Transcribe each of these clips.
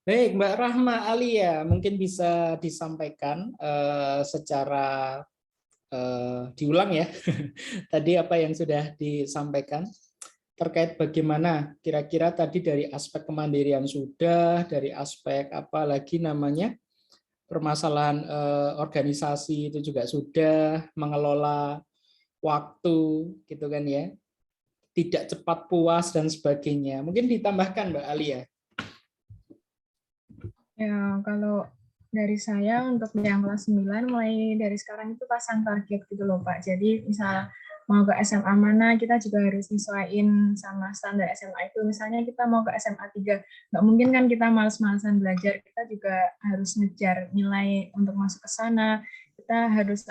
Baik, Mbak Rahma Alia, mungkin bisa disampaikan secara diulang ya, tadi apa yang sudah disampaikan terkait bagaimana kira-kira tadi dari aspek kemandirian sudah, dari aspek apa lagi namanya permasalahan organisasi itu juga sudah, mengelola waktu gitu kan ya, tidak cepat puas dan sebagainya. Mungkin ditambahkan Mbak Alia. Ya, kalau dari saya untuk yang kelas 9 mulai dari sekarang itu pasang target gitu loh Pak. Jadi misal mau ke SMA mana, kita juga harus nyesuaiin sama standar SMA itu. Misalnya kita mau ke SMA 3, nggak mungkin kan kita males-malesan belajar, kita juga harus ngejar nilai untuk masuk ke sana. Kita harus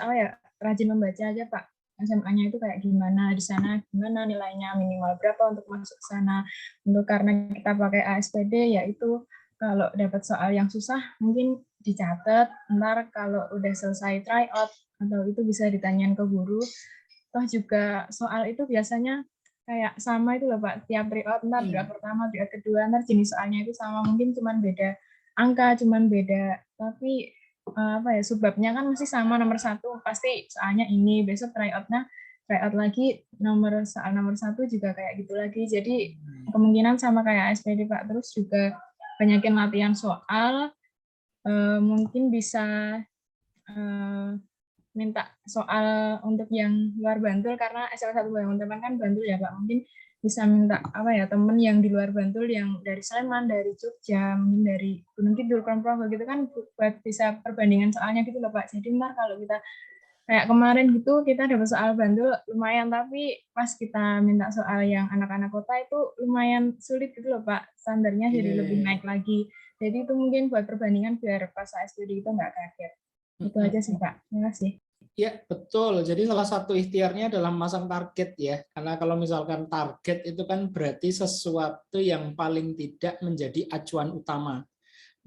rajin membaca aja Pak. SMA-nya itu kayak gimana, di sana gimana nilainya, minimal berapa untuk masuk ke sana. Untuk karena kita pakai ASPD, yaitu kalau dapat soal yang susah mungkin dicatat, ntar kalau udah selesai tryout atau itu bisa ditanyain ke guru. Toh juga soal itu biasanya kayak sama itu loh Pak, tiap tryout ntar tryout pertama, tryout kedua, ntar jenis soalnya itu sama, mungkin cuman beda angka, cuman beda, tapi subbabnya kan masih sama, nomor satu pasti soalnya ini, besok tryoutnya tryout lagi soal nomor satu juga kayak gitu lagi, jadi kemungkinan sama kayak SPD Pak. Terus juga banyakin latihan soal, mungkin bisa minta soal untuk yang luar Bantul, karena SMA 1 teman-teman kan Bantul ya Pak, mungkin bisa minta temen yang di luar Bantul, yang dari Sleman, dari Jogja, mungkin dari Gunung Kidul, Kulon gitu kan, buat bisa perbandingan soalnya gitu loh Pak. Jadi ntar kalau kita kayak kemarin gitu kita dapat soal Bantul lumayan, tapi pas kita minta soal yang anak-anak kota itu lumayan sulit gitu loh Pak, standarnya jadi lebih naik lagi. Jadi itu mungkin buat perbandingan biar pas ASPD itu nggak kaget. Itu aja sih Pak. Terima kasih. Ya, betul. Jadi salah satu ikhtiarnya adalah memasang target ya. Karena kalau misalkan target itu kan berarti sesuatu yang paling tidak menjadi acuan utama.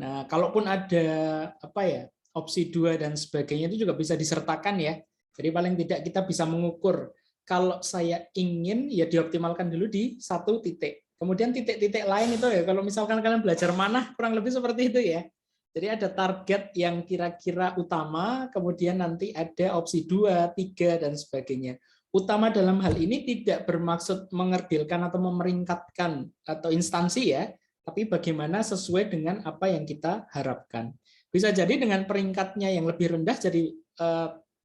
Nah, kalaupun ada apa ya, opsi 2 dan sebagainya itu juga bisa disertakan ya. Jadi paling tidak kita bisa mengukur kalau saya ingin ya dioptimalkan dulu di satu titik. Kemudian titik-titik lain itu ya kalau misalkan kalian belajar mana kurang lebih seperti itu ya. Jadi ada target yang kira-kira utama, kemudian nanti ada opsi 2, 3 dan sebagainya. Utama dalam hal ini tidak bermaksud mengerdilkan atau memeringkatkan atau instansi ya, tapi bagaimana sesuai dengan apa yang kita harapkan. Bisa jadi dengan peringkatnya yang lebih rendah jadi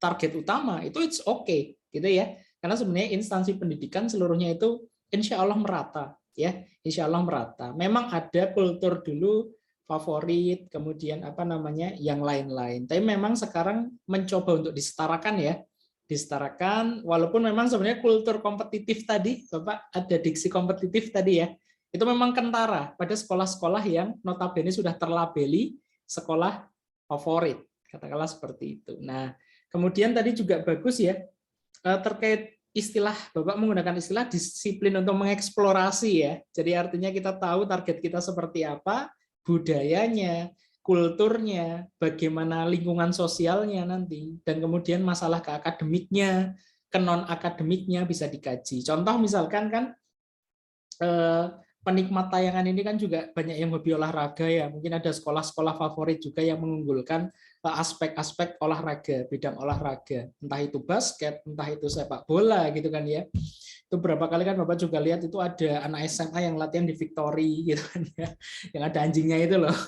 target utama, itu it's okay gitu ya. Karena sebenarnya instansi pendidikan seluruhnya itu insya Allah merata ya, insya Allah merata. Memang ada kultur dulu favorit, kemudian apa namanya yang lain-lain. Tapi memang sekarang mencoba untuk disetarakan ya, disetarakan. Walaupun memang sebenarnya kultur kompetitif tadi, Bapak ada diksi kompetitif tadi ya, itu memang kentara pada sekolah-sekolah yang notabene sudah terlabeli sekolah favorit, katakanlah seperti itu. Nah, kemudian tadi juga bagus ya terkait istilah, Bapak menggunakan istilah disiplin untuk mengeksplorasi ya. Jadi artinya kita tahu target kita seperti apa, budayanya, kulturnya, bagaimana lingkungan sosialnya nanti, dan kemudian masalah ke akademiknya, ke non akademiknya bisa dikaji. Contoh misalkan kan penikmat tayangan ini kan juga banyak yang hobi olahraga ya. Mungkin ada sekolah-sekolah favorit juga yang mengunggulkan aspek-aspek olahraga, bidang olahraga. Entah itu basket, entah itu sepak bola gitu kan ya. Itu berapa kali kan Bapak juga lihat itu ada anak SMA yang latihan di Victory gitu kan ya. Yang ada anjingnya itu loh.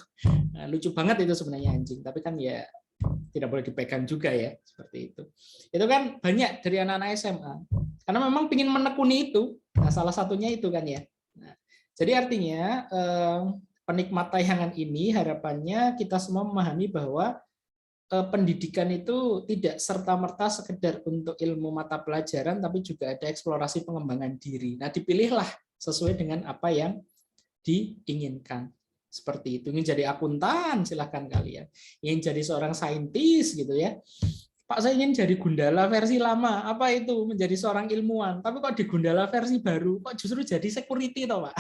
Nah, lucu banget itu sebenarnya anjing, tapi kan ya tidak boleh dipegang juga ya, seperti itu. Itu kan banyak dari anak-anak SMA. Karena memang ingin menekuni itu. Nah, salah satunya itu kan ya. Nah, jadi artinya penikmat tayangan ini harapannya kita semua memahami bahwa pendidikan itu tidak serta-merta sekedar untuk ilmu mata pelajaran, tapi juga ada eksplorasi pengembangan diri. Nah, dipilihlah sesuai dengan apa yang diinginkan. Seperti itu. Ingin jadi akuntan, silahkan kalian. Ingin jadi seorang saintis gitu ya. Pak, saya ingin jadi Gundala versi lama. Apa itu? Menjadi seorang ilmuwan. Tapi kok di Gundala versi baru, kok justru jadi security toh, Pak?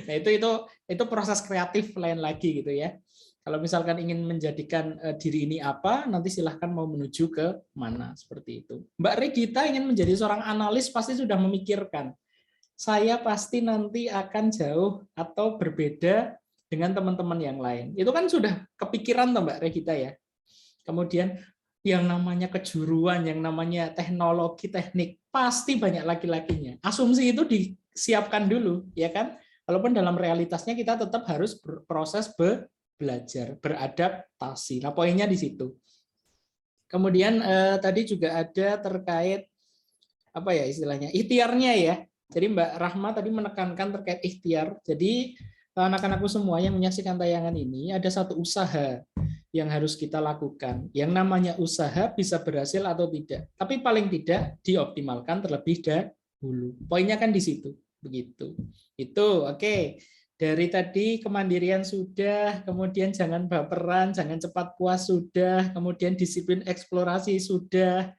Nah, itu proses kreatif lain lagi gitu ya. Kalau misalkan ingin menjadikan diri ini apa, nanti silahkan mau menuju ke mana, seperti itu. Mbak Regita ingin menjadi seorang analis, pasti sudah memikirkan. Saya pasti nanti akan jauh atau berbeda dengan teman-teman yang lain. Itu kan sudah kepikiran toh Mbak Regita ya. Kemudian yang namanya kejuruan, yang namanya teknologi, teknik, pasti banyak laki-lakinya. Asumsi itu disiapkan dulu, ya kan? Walaupun dalam realitasnya kita tetap harus berproses belajar, beradaptasi. Nah, poinnya di situ. Kemudian tadi juga ada terkait apa ya istilahnya, ikhtiarnya ya. Jadi Mbak Rahma tadi menekankan terkait ikhtiar. Jadi anak-anakku semua yang menyaksikan tayangan ini ada satu usaha yang harus kita lakukan. Yang namanya usaha bisa berhasil atau tidak, tapi paling tidak dioptimalkan terlebih dahulu. Poinnya kan di situ, begitu. Itu oke. Dari tadi kemandirian sudah, kemudian jangan baperan, jangan cepat puas sudah, kemudian disiplin eksplorasi sudah,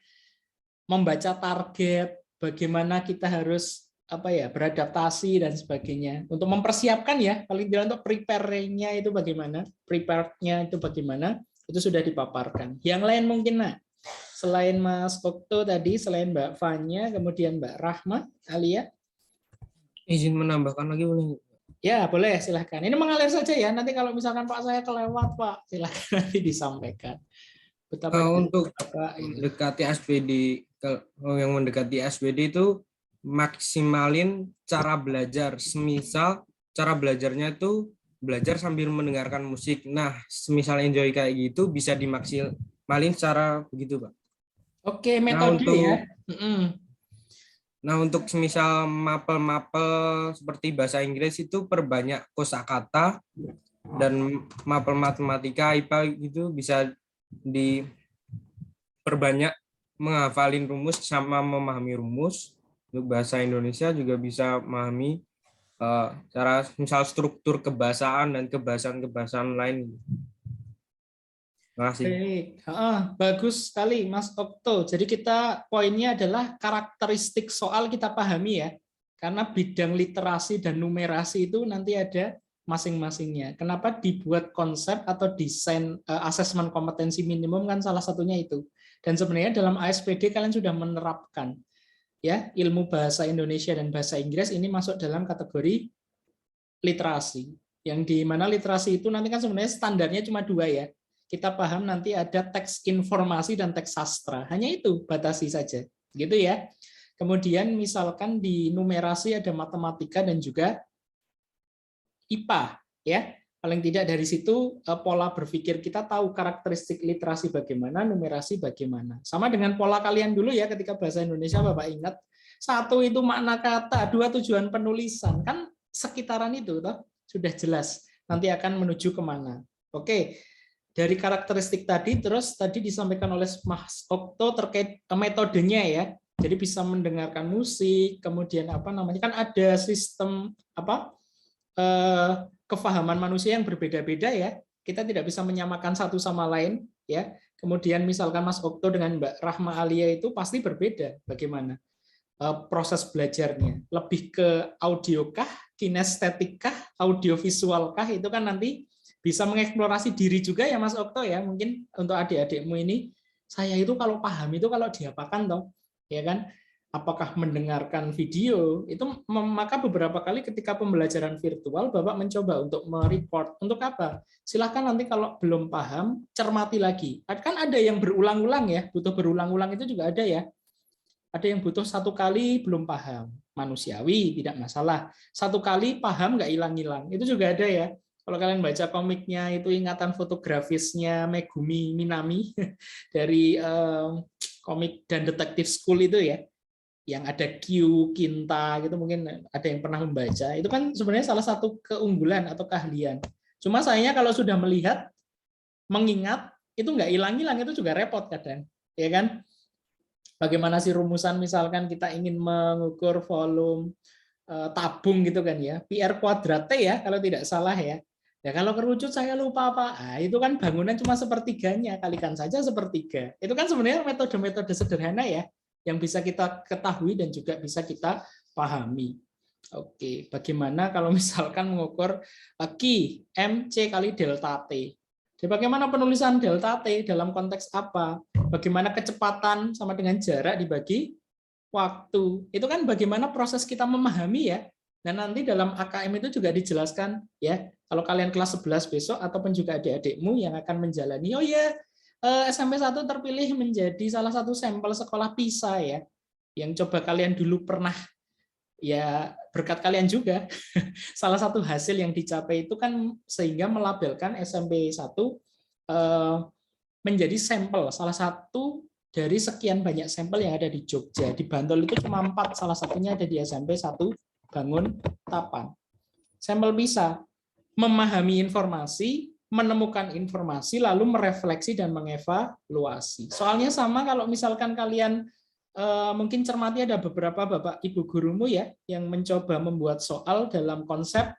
membaca target, bagaimana kita harus beradaptasi dan sebagainya. Untuk mempersiapkan ya, paling tidak untuk prepare-nya itu bagaimana, prepare-nya itu bagaimana, itu sudah dipaparkan. Yang lain mungkin selain Mas Okto tadi, selain Mbak Fanya, kemudian Mbak Rahma, Alia. Izin menambahkan lagi boleh? Ya, boleh, silahkan. Ini mengalir saja ya, nanti kalau misalkan Pak saya kelewat, Pak, silahkan nanti disampaikan. Untuk mendekati SPD, yang mendekati SPD itu maksimalin cara belajar. Semisal cara belajarnya itu belajar sambil mendengarkan musik. Nah, semisal enjoy kayak gitu bisa dimaksimalin secara begitu, Pak. Oke, metode ya. Nah, untuk semisal mapel-mapel seperti bahasa Inggris itu perbanyak kosakata, dan mapel matematika, IPA itu bisa diperbanyak menghafalin rumus sama memahami rumus. Untuk bahasa Indonesia juga bisa memahami cara misal struktur kebahasaan dan kebahasaan lain. Terima kasih. Bagus sekali Mas Okto. Jadi kita poinnya adalah karakteristik soal kita pahami ya. Karena bidang literasi dan numerasi itu nanti ada masing-masingnya. Kenapa dibuat konsep atau desain asesmen kompetensi minimum kan salah satunya itu. Dan sebenarnya dalam ASPD kalian sudah menerapkan ya ilmu bahasa Indonesia dan bahasa Inggris ini masuk dalam kategori literasi. Yang di mana literasi itu nanti kan sebenarnya standarnya cuma 2 ya. Kita paham nanti ada teks informasi dan teks sastra. Hanya itu, batasi saja. Gitu ya. Kemudian misalkan di numerasi ada matematika dan juga IPA ya. Paling tidak dari situ pola berpikir kita tahu karakteristik literasi bagaimana, numerasi bagaimana. Sama dengan pola kalian dulu ya ketika bahasa Indonesia Bapak ingat. 1 itu makna kata, 2 tujuan penulisan. Kan sekitaran itu toh sudah jelas. Nanti akan menuju kemana. Oke. Dari karakteristik tadi, terus tadi disampaikan oleh Mas Okto terkait metodenya ya. Jadi bisa mendengarkan musik, kemudian kan ada sistem kefahaman manusia yang berbeda-beda ya. Kita tidak bisa menyamakan satu sama lain ya. Kemudian misalkan Mas Okto dengan Mbak Rahma Alia itu pasti berbeda bagaimana proses belajarnya. Lebih ke audiokah, kinestetikah, audiovisualkah, itu kan nanti bisa mengeksplorasi diri juga ya Mas Okto ya. Mungkin untuk adik-adikmu ini, saya itu kalau paham itu kalau diapakan toh, ya kan? Apakah mendengarkan video itu, maka beberapa kali ketika pembelajaran virtual Bapak mencoba untuk mereport untuk apa, silahkan nanti kalau belum paham cermati lagi, kan ada yang berulang-ulang ya, butuh berulang-ulang itu juga ada ya, ada yang butuh 1 kali belum paham, manusiawi tidak masalah, 1 kali paham nggak hilang-hilang, itu juga ada ya. Kalau kalian baca komiknya itu ingatan fotografisnya Megumi Minami dari komik dan detektif school itu ya, yang ada Q, Kinta gitu, mungkin ada yang pernah membaca. Itu kan sebenarnya salah satu keunggulan atau keahlian. Cuma sayangnya kalau sudah melihat, mengingat, itu nggak hilang-hilang, itu juga repot kadang. Ya kan? Bagaimana sih rumusan misalkan kita ingin mengukur volume tabung gitu kan ya, PR kuadrat T ya kalau tidak salah ya. Ya kalau kerucut saya lupa apa. Itu kan bangunan cuma sepertiganya, kalikan saja sepertiga. Itu kan sebenarnya metode-metode sederhana ya, yang bisa kita ketahui dan juga bisa kita pahami. Oke, bagaimana kalau misalkan mengukur Q, MC kali delta T. Jadi bagaimana penulisan delta T dalam konteks apa? Bagaimana kecepatan sama dengan jarak dibagi waktu. Itu kan bagaimana proses kita memahami ya. Nah, nanti dalam AKM itu juga dijelaskan ya, kalau kalian kelas 11 besok ataupun juga adik-adikmu yang akan menjalani, oh ya, SMP 1 terpilih menjadi salah satu sampel sekolah PISA ya, yang coba kalian dulu pernah, ya berkat kalian juga. Salah satu hasil yang dicapai itu kan sehingga melabelkan SMP 1 menjadi sampel, salah satu dari sekian banyak sampel yang ada di Jogja. Di Bantul itu cuma 4, salah satunya ada di SMP 1 Bangun Tapan. Sampel bisa memahami informasi, menemukan informasi, lalu merefleksi dan mengevaluasi. Soalnya sama kalau misalkan kalian mungkin cermati ada beberapa bapak ibu gurumu ya yang mencoba membuat soal dalam konsep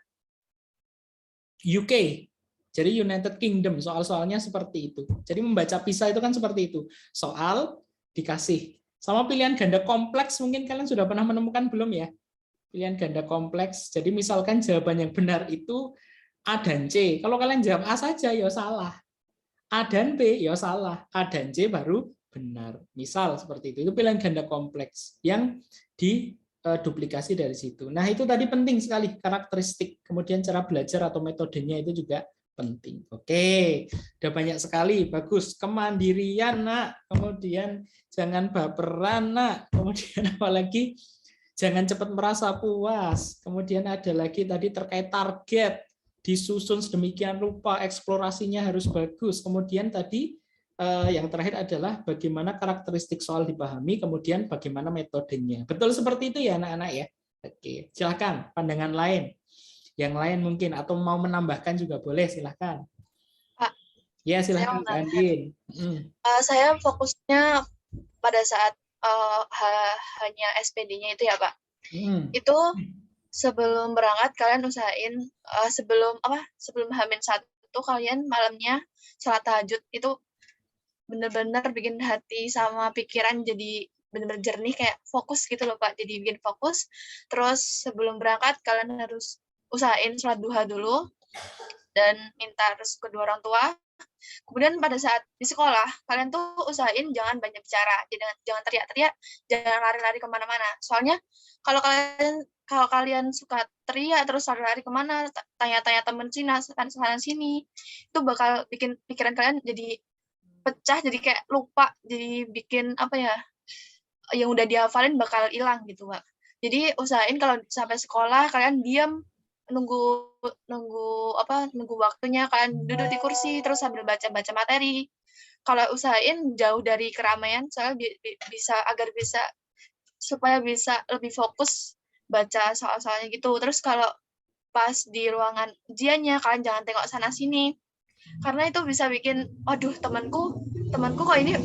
UK. Jadi United Kingdom, soal-soalnya seperti itu. Jadi membaca PISA itu kan seperti itu. Soal dikasih. Sama pilihan ganda kompleks mungkin kalian sudah pernah menemukan belum ya? Pilihan ganda kompleks. Jadi misalkan jawaban yang benar itu A dan C. Kalau kalian jawab A saja, ya salah. A dan B, ya salah. A dan C baru benar. Misal seperti itu. Itu pilihan ganda kompleks yang diduplikasi dari situ. Nah, itu tadi penting sekali, karakteristik. Kemudian cara belajar atau metodenya itu juga penting. Oke, udah banyak sekali. Bagus. Kemandirian, nak. Kemudian jangan baperan, nak. Kemudian apalagi jangan cepat merasa puas. Kemudian ada lagi tadi terkait target, disusun sedemikian rupa, eksplorasinya harus bagus. Kemudian tadi yang terakhir adalah bagaimana karakteristik soal dipahami, kemudian bagaimana metodenya. Betul seperti itu ya anak-anak ya? Oke, silakan pandangan lain. Yang lain mungkin, atau mau menambahkan juga boleh, silakan. Pak, ya silakan, Andin. Saya fokusnya pada saat hanya SPD-nya itu ya Pak. Itu sebelum berangkat kalian usahain sebelum H-1 kalian malamnya salat tahajud itu benar-benar bikin hati sama pikiran jadi benar-benar jernih, kayak fokus gitu loh Pak. Jadi bikin fokus. Terus sebelum berangkat kalian harus usahain sholat duha dulu dan minta restu kedua orang tua. Kemudian pada saat di sekolah, kalian tuh usahain jangan banyak bicara, jangan teriak-teriak, jangan lari-lari kemana-mana. Soalnya kalau kalian suka teriak terus lari-lari kemana, tanya-tanya temen sana sini, itu bakal bikin pikiran kalian jadi pecah, jadi kayak lupa, jadi bikin yang udah dihafalin bakal hilang gitu Pak. Jadi usahain kalau sampai sekolah kalian diam, nunggu waktunya, kalian duduk di kursi terus sambil baca materi. Kalau usahain jauh dari keramaian, soalnya supaya bisa lebih fokus baca soal-soalnya gitu. Terus kalau pas di ruangan ujiannya kalian jangan tengok sana sini, karena itu bisa bikin waduh temanku kok ini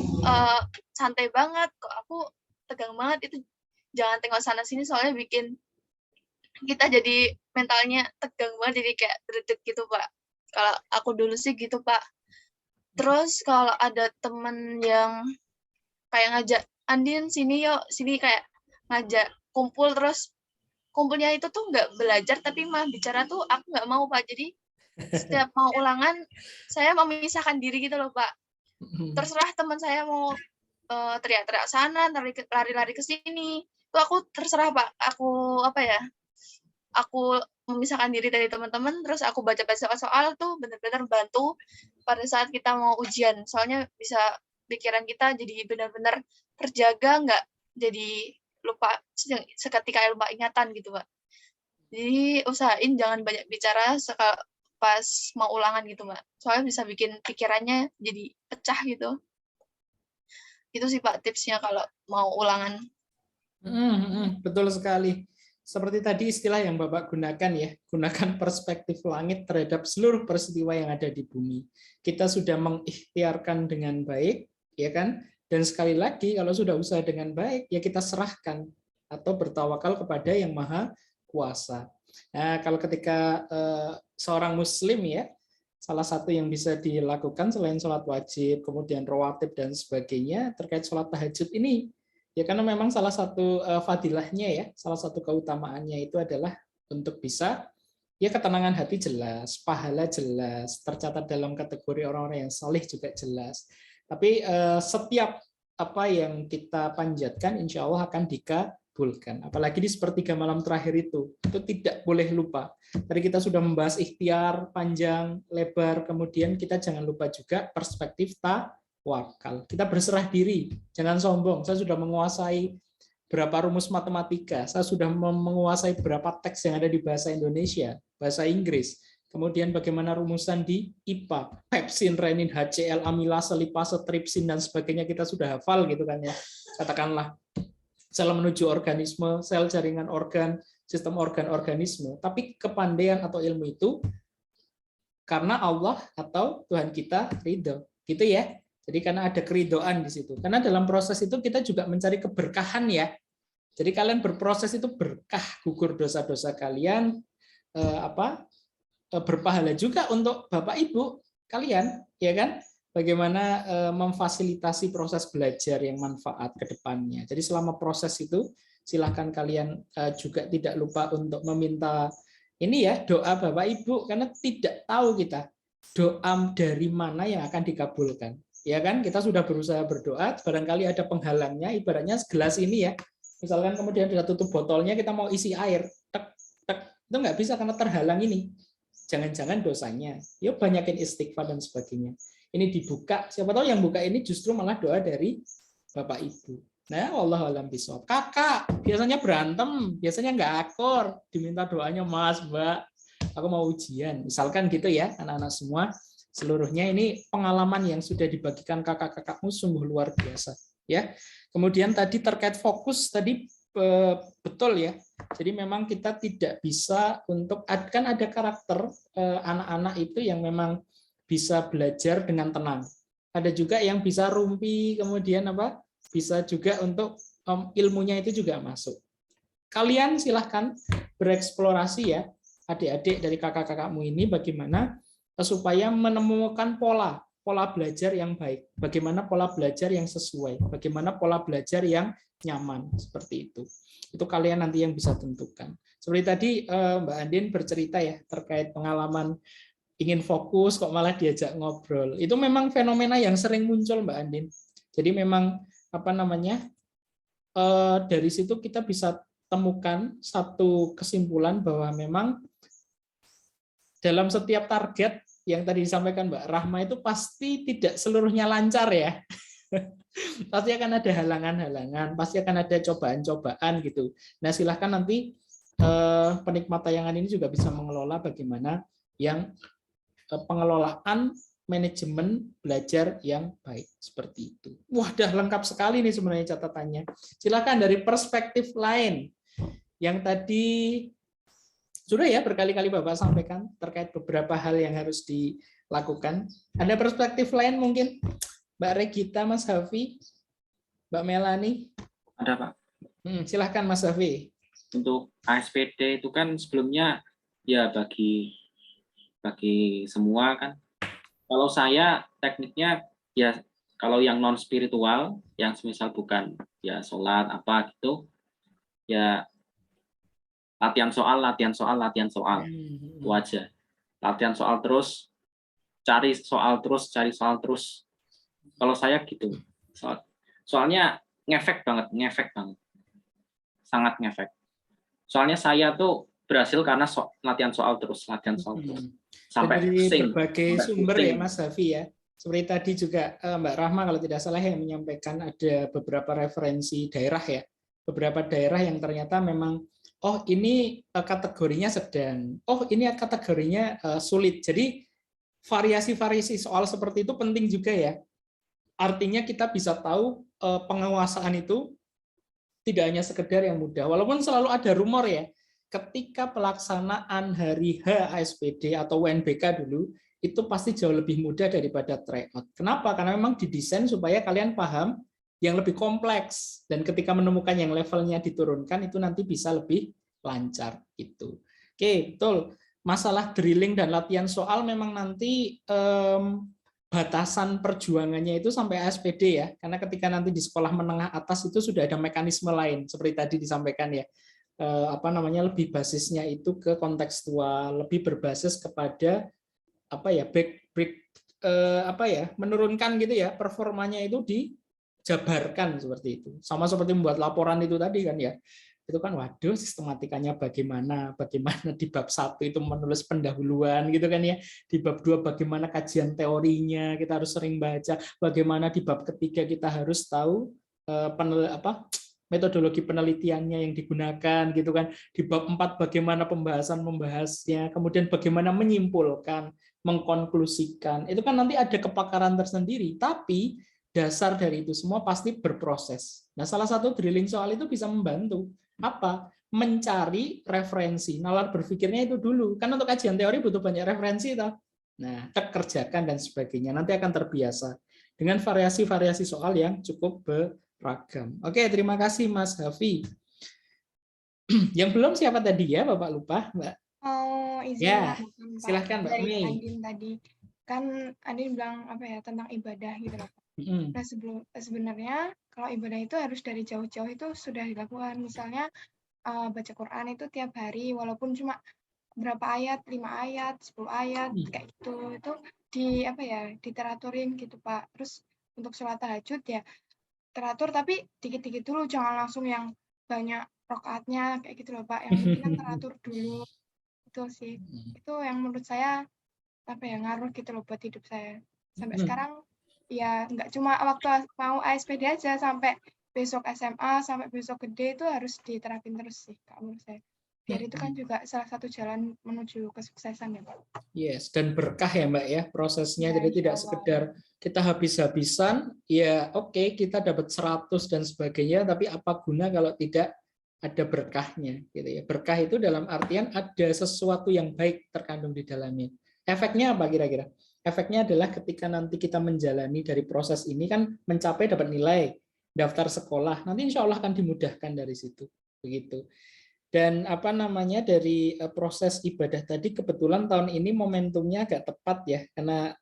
santai banget, kok aku tegang banget. Itu jangan tengok sana sini, soalnya bikin kita jadi mentalnya tegang banget, jadi kayak dredeg gitu Pak. Kalau aku dulu sih gitu Pak. Terus kalau ada temen yang kayak ngajak, Andin sini yuk, sini, kayak ngajak kumpul, terus kumpulnya itu tuh nggak belajar tapi mah bicara tuh aku nggak mau Pak. Jadi setiap mau ulangan saya memisahkan diri gitu loh Pak. Terserah teman saya mau teriak-teriak sana, lari-lari ke sini, itu aku terserah Pak. Aku memisahkan diri dari teman-teman, terus aku baca-baca soal tuh benar-benar bantu pada saat kita mau ujian. Soalnya bisa pikiran kita jadi benar-benar terjaga, nggak jadi lupa seketika lupa ingatan gitu Pak. Jadi usahain jangan banyak bicara pas mau ulangan gitu Mbak. Soalnya bisa bikin pikirannya jadi pecah gitu. Itu sih Pak tipsnya kalau mau ulangan. Betul sekali. Seperti tadi istilah yang Bapak gunakan ya, gunakan perspektif langit terhadap seluruh peristiwa yang ada di bumi. Kita sudah mengikhtiarkan dengan baik, ya kan? Dan sekali lagi kalau sudah usaha dengan baik, ya kita serahkan atau bertawakal kepada Yang Maha Kuasa. Nah, kalau ketika seorang Muslim ya, salah satu yang bisa dilakukan selain sholat wajib, kemudian rawatib dan sebagainya terkait sholat tahajud ini, ya karena memang salah satu fadilahnya ya, salah satu keutamaannya itu adalah untuk bisa ya ketenangan hati jelas, pahala jelas, tercatat dalam kategori orang-orang yang saleh juga jelas. Tapi setiap apa yang kita panjatkan insya Allah akan dikabulkan. Apalagi di sepertiga malam terakhir itu tidak boleh lupa. Tadi kita sudah membahas ikhtiar panjang, lebar, kemudian kita jangan lupa juga perspektif tawakal. Kita berserah diri, jangan sombong. Saya sudah menguasai berapa rumus matematika, saya sudah menguasai berapa teks yang ada di bahasa Indonesia, bahasa Inggris. Kemudian bagaimana rumusan di IPA, pepsin, renin, HCl, amilase, lipase, tripsin, dan sebagainya kita sudah hafal gitu kan ya. Katakanlah sel menuju organisme, sel jaringan organ, sistem organ-organisme. Tapi kepandaian atau ilmu itu karena Allah atau Tuhan kita ridho. Gitu ya. Jadi karena ada keridoan di situ. Karena dalam proses itu kita juga mencari keberkahan ya. Jadi kalian berproses itu berkah, gugur dosa-dosa kalian, berpahala juga untuk Bapak Ibu kalian, ya kan? Bagaimana memfasilitasi proses belajar yang manfaat ke depannya. Jadi selama proses itu silahkan kalian juga tidak lupa untuk meminta ini ya, doa Bapak Ibu, karena tidak tahu kita doa dari mana yang akan dikabulkan. Ya kan? Kita sudah berusaha berdoa, barangkali ada penghalangnya, ibaratnya gelas ini ya. Misalkan kemudian kita tutup botolnya, kita mau isi air, tek tek, itu nggak bisa karena terhalang ini. Jangan-jangan dosanya. Yuk banyakin istighfar dan sebagainya. Ini dibuka, siapa tahu yang buka ini justru malah doa dari Bapak Ibu. Nah, wallahu a'lam bishawab. Kakak biasanya berantem, biasanya nggak akur, diminta doanya Mas, Mbak, aku mau ujian. Misalkan gitu ya, anak-anak semua, seluruhnya ini pengalaman yang sudah dibagikan kakak-kakakmu sungguh luar biasa. Ya. Kemudian tadi terkait fokus tadi betul ya. Jadi memang kita tidak bisa untuk kan ada karakter anak-anak itu yang memang bisa belajar dengan tenang. Ada juga yang bisa rumpi, kemudian bisa juga untuk ilmunya itu juga masuk. Kalian silahkan bereksplorasi ya, adik-adik dari kakak-kakakmu ini bagaimana supaya menemukan pola belajar yang baik, bagaimana pola belajar yang sesuai, bagaimana pola belajar yang nyaman, seperti itu. Itu kalian nanti yang bisa tentukan. Seperti tadi Mbak Andin bercerita ya terkait pengalaman ingin fokus kok malah diajak ngobrol. Itu memang fenomena yang sering muncul Mbak Andin. Jadi memang dari situ kita bisa temukan satu kesimpulan bahwa memang dalam setiap target yang tadi disampaikan Mbak Rahma itu pasti tidak seluruhnya lancar ya. Pasti akan ada halangan-halangan, pasti akan ada cobaan-cobaan gitu. Nah, silahkan nanti penikmat tayangan ini juga bisa mengelola bagaimana yang pengelolaan manajemen belajar yang baik seperti itu. Wah, dah lengkap sekali nih sebenarnya catatannya. Silahkan dari perspektif lain yang tadi sudah ya berkali-kali Bapak sampaikan terkait beberapa hal yang harus dilakukan. Ada perspektif lain mungkin Mbak Regita, Mas Hafi, Mbak Melani? Ada Pak. Silahkan Mas Hafi. Untuk ASPD itu kan sebelumnya ya bagi semua kan. Kalau saya tekniknya ya kalau yang non spiritual, yang semisal bukan ya sholat apa gitu, ya latihan soal. Itu aja. Latihan soal terus, cari soal terus. Kalau saya gitu. Soalnya ngefek banget. Sangat ngefek. Soalnya saya tuh berhasil karena latihan soal terus. Sampai dari pusing. Berbagai sumber ya Mas Hafi ya. Seperti tadi juga Mbak Rahma kalau tidak salah yang menyampaikan ada beberapa referensi daerah ya. Beberapa daerah yang ternyata memang oh ini kategorinya sedang, oh ini kategorinya sulit. Jadi variasi-variasi soal seperti itu penting juga ya. Artinya kita bisa tahu penguasaan itu tidak hanya sekedar yang mudah. Walaupun selalu ada rumor ya, ketika pelaksanaan hari H ASPD atau UNBK dulu, itu pasti jauh lebih mudah daripada tryout. Kenapa? Karena memang didesain supaya kalian paham yang lebih kompleks, dan ketika menemukan yang levelnya diturunkan, itu nanti bisa lebih lancar. Gitu. Oke, betul. Masalah drilling dan latihan soal memang nanti batasan perjuangannya itu sampai ASPD ya, karena ketika nanti di sekolah menengah atas itu sudah ada mekanisme lain, seperti tadi disampaikan ya, lebih basisnya itu ke kontekstual, lebih berbasis kepada menurunkan gitu ya, performanya itu dijabarkan seperti itu. Sama seperti membuat laporan itu tadi kan ya. itu kan waduh sistematikanya bagaimana di bab 1 itu menulis pendahuluan gitu kan ya, di bab 2 bagaimana kajian teorinya kita harus sering baca, bagaimana di bab ketiga kita harus tahu metodologi penelitiannya yang digunakan gitu kan, di bab 4 bagaimana pembahasan membahasnya, kemudian bagaimana menyimpulkan, mengkonklusikan, itu kan nanti ada kepakaran tersendiri, tapi dasar dari itu semua pasti berproses. Nah, salah satu drilling soal itu bisa membantu apa? Mencari referensi, nalar berpikirnya itu dulu, kan untuk kajian teori butuh banyak referensi toh. Nah, kerjakan dan sebagainya, nanti akan terbiasa dengan variasi-variasi soal yang cukup beragam. Oke, terima kasih Mas Hafi. Yang belum siapa tadi ya, Bapak lupa, Mbak? Oh, izin Ya, Pak. silahkan Mbak Dari Mei. Andin tadi. Kan Andin bilang apa ya tentang ibadah gitu loh. Nah, sebenarnya kalau ibadah itu harus dari jauh-jauh itu sudah dilakukan. Misalnya baca Quran itu tiap hari walaupun cuma berapa ayat, 5 ayat, 10 ayat kayak gitu. Itu diteraturin gitu, Pak. Terus untuk sholat tahajud ya teratur tapi dikit-dikit dulu, jangan langsung yang banyak rakaatnya kayak gitu loh, Pak. Yang penting kan teratur dulu. Itu sih. Itu yang menurut saya ngaruh gitu loh buat hidup saya. Sampai sekarang ya nggak cuma waktu mau ASPD aja, sampai besok SMA, sampai besok gede itu harus diterapin terus sih Kak, menurut saya. Biar itu kan juga salah satu jalan menuju kesuksesan ya Pak. Yes, dan berkah ya Mbak ya prosesnya, Ya, jadi tidak insya Allah. sekedar kita habis-habisan, ya oke, kita dapat 100 dan sebagainya, tapi apa guna kalau tidak ada berkahnya gitu ya. Berkah itu dalam artian ada sesuatu yang baik terkandung di dalamnya. Efeknya apa kira-kira? Efeknya adalah ketika nanti kita menjalani dari proses ini kan mencapai dapat nilai, daftar sekolah, nanti insya Allah akan dimudahkan dari situ. Begitu. Dan dari proses ibadah tadi kebetulan tahun ini momentumnya agak tepat ya, karena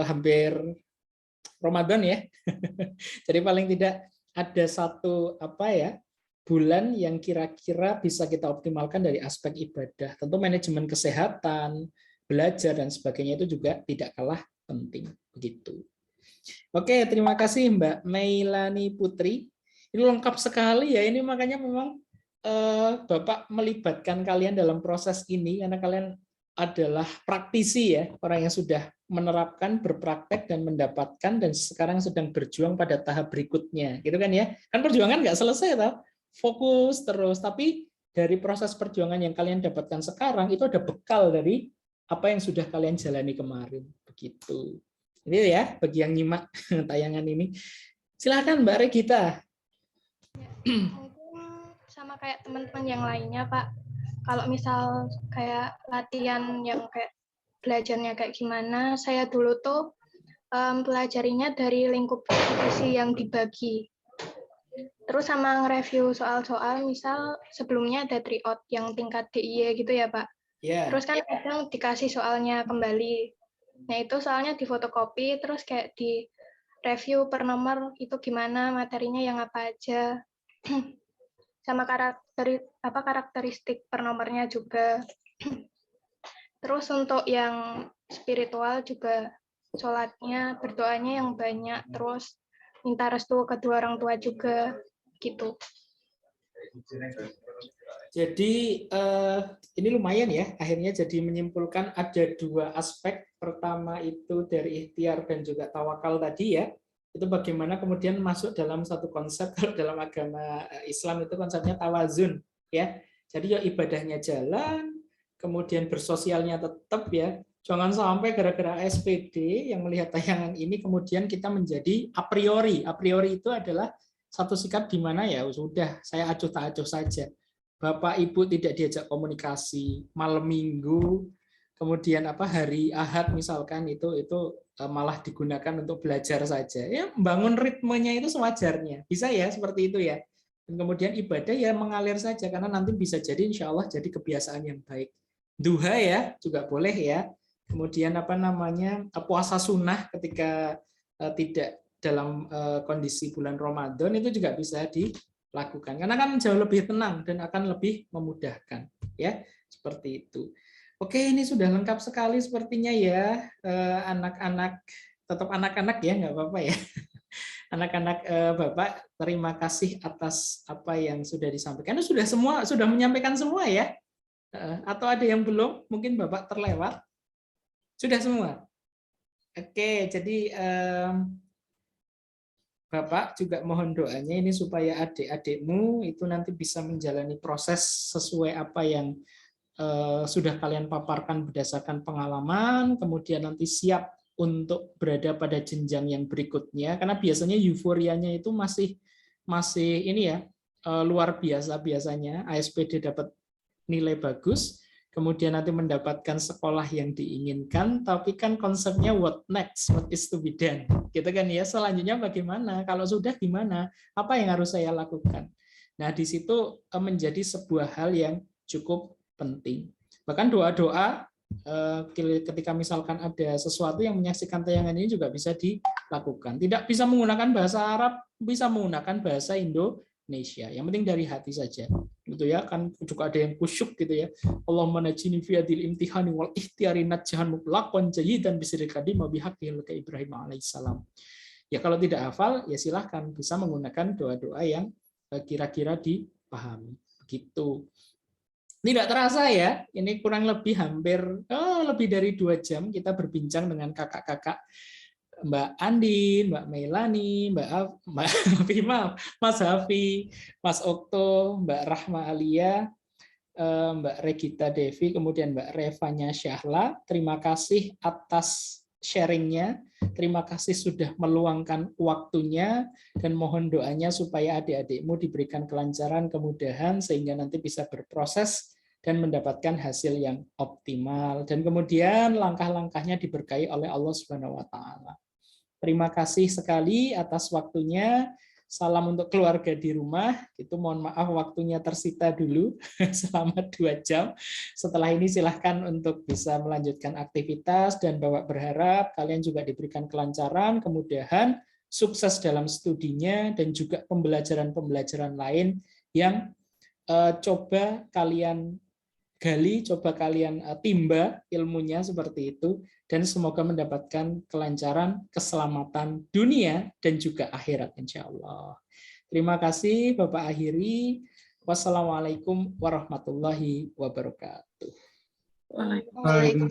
hampir Ramadan ya. Jadi paling tidak ada satu bulan yang kira-kira bisa kita optimalkan dari aspek ibadah. Tentu manajemen kesehatan, belajar dan sebagainya itu juga tidak kalah penting begitu. Oke, terima kasih Mbak Meilani Putri. Ini lengkap sekali ya, ini makanya memang Bapak melibatkan kalian dalam proses ini karena kalian adalah praktisi ya, orang yang sudah menerapkan, berpraktek dan mendapatkan dan sekarang sedang berjuang pada tahap berikutnya, gitu kan ya? Kan perjuangan nggak selesai toh, fokus terus. Tapi dari proses perjuangan yang kalian dapatkan sekarang itu ada bekal dari apa yang sudah kalian jalani kemarin, begitu. Ini ya bagi yang nyimak tayangan ini. Silakan Mbak Regita. Sama kayak teman-teman yang lainnya Pak, kalau misal kayak latihan yang kayak belajarnya kayak gimana, saya dulu tuh pelajarinya dari lingkup diskusi yang dibagi, terus sama nge-review soal-soal, misal sebelumnya ada tryout yang tingkat DIY gitu ya Pak, terus kan kadang dikasih soalnya kembali, nah itu soalnya difotokopi terus kayak di review per nomor itu gimana materinya, yang apa aja sama karakteristik per nomornya juga. Terus untuk yang spiritual juga sholatnya, berdoanya yang banyak, terus minta restu kedua orang tua juga gitu. Jadi ini lumayan ya, akhirnya jadi menyimpulkan ada 2 aspek. Pertama itu dari ikhtiar dan juga tawakal tadi ya. Itu bagaimana kemudian masuk dalam satu konsep, kalau dalam agama Islam itu konsepnya tawazun ya. Jadi ya ibadahnya jalan, kemudian bersosialnya tetap ya. Jangan sampai gara-gara SPD yang melihat tayangan ini kemudian kita menjadi a priori. A priori itu adalah satu sikap di mana ya sudah saya acuh tak acuh saja. Bapak Ibu tidak diajak komunikasi, malam Minggu, kemudian hari Ahad misalkan itu malah digunakan untuk belajar saja. Ya, membangun ritmenya itu sewajarnya. Bisa ya seperti itu ya. Dan kemudian ibadah ya mengalir saja karena nanti bisa jadi insya Allah jadi kebiasaan yang baik. Duha ya juga boleh ya. Kemudian puasa sunnah ketika tidak dalam kondisi bulan Ramadan itu juga bisa dilakukan. Karena kan jauh lebih tenang dan akan lebih memudahkan ya. Seperti itu. Oke, ini sudah lengkap sekali sepertinya ya, anak-anak, tetap anak-anak ya, nggak apa-apa ya. Anak-anak Bapak, terima kasih atas apa yang sudah disampaikan. Sudah menyampaikan semua ya? Atau ada yang belum? Mungkin Bapak terlewat. Sudah semua? Oke, jadi Bapak juga mohon doanya ini supaya adik-adikmu itu nanti bisa menjalani proses sesuai apa yang sudah kalian paparkan berdasarkan pengalaman, kemudian nanti siap untuk berada pada jenjang yang berikutnya, karena biasanya euforianya itu masih ini ya, luar biasa biasanya. ASPD dapat nilai bagus, kemudian nanti mendapatkan sekolah yang diinginkan, tapi kan konsepnya what next, what is to be done, gitu kan ya. Selanjutnya bagaimana? Kalau sudah gimana? Apa yang harus saya lakukan? Nah, di situ menjadi sebuah hal yang cukup penting. Bahkan doa-doa ketika misalkan ada sesuatu yang menyaksikan tayangan ini juga bisa dilakukan. Tidak bisa menggunakan bahasa Arab, bisa menggunakan bahasa Indonesia. Yang penting dari hati saja. Gitu ya, kan juga ada yang kusyuk gitu ya. Allahumma najini fi adil imtihani wal ikhtiari najjahan mutlaqan jayyidan bisiril qadim wa bihaqqil ka Ibrahim alaihissalam. Ya kalau tidak hafal ya silahkan bisa menggunakan doa-doa yang kira-kira dipahami. Begitu. Tidak terasa ya, ini kurang lebih hampir lebih dari 2 jam kita berbincang dengan kakak-kakak Mbak Andin, Mbak Melani, Mas Hafi, Mas Okto, Mbak Rahma Alia, Mbak Regita Devi, kemudian Mbak Revanya Syahla. Terima kasih atas sharingnya. Terima kasih sudah meluangkan waktunya dan mohon doanya supaya adik-adikmu diberikan kelancaran, kemudahan sehingga nanti bisa berproses dan mendapatkan hasil yang optimal dan kemudian langkah-langkahnya diberkahi oleh Allah Subhanahu wa taala. Terima kasih sekali atas waktunya. Salam untuk keluarga di rumah. Itu mohon maaf waktunya tersita dulu selama 2 jam. Setelah ini silahkan untuk bisa melanjutkan aktivitas dan Bapak berharap kalian juga diberikan kelancaran, kemudahan, sukses dalam studinya dan juga pembelajaran-pembelajaran lain yang coba kalian gali, coba kalian timba ilmunya seperti itu, dan semoga mendapatkan kelancaran, keselamatan dunia dan juga akhirat insya Allah. Terima kasih Bapak akhiri. Wassalamualaikum warahmatullahi wabarakatuh. Waalaikumsalam.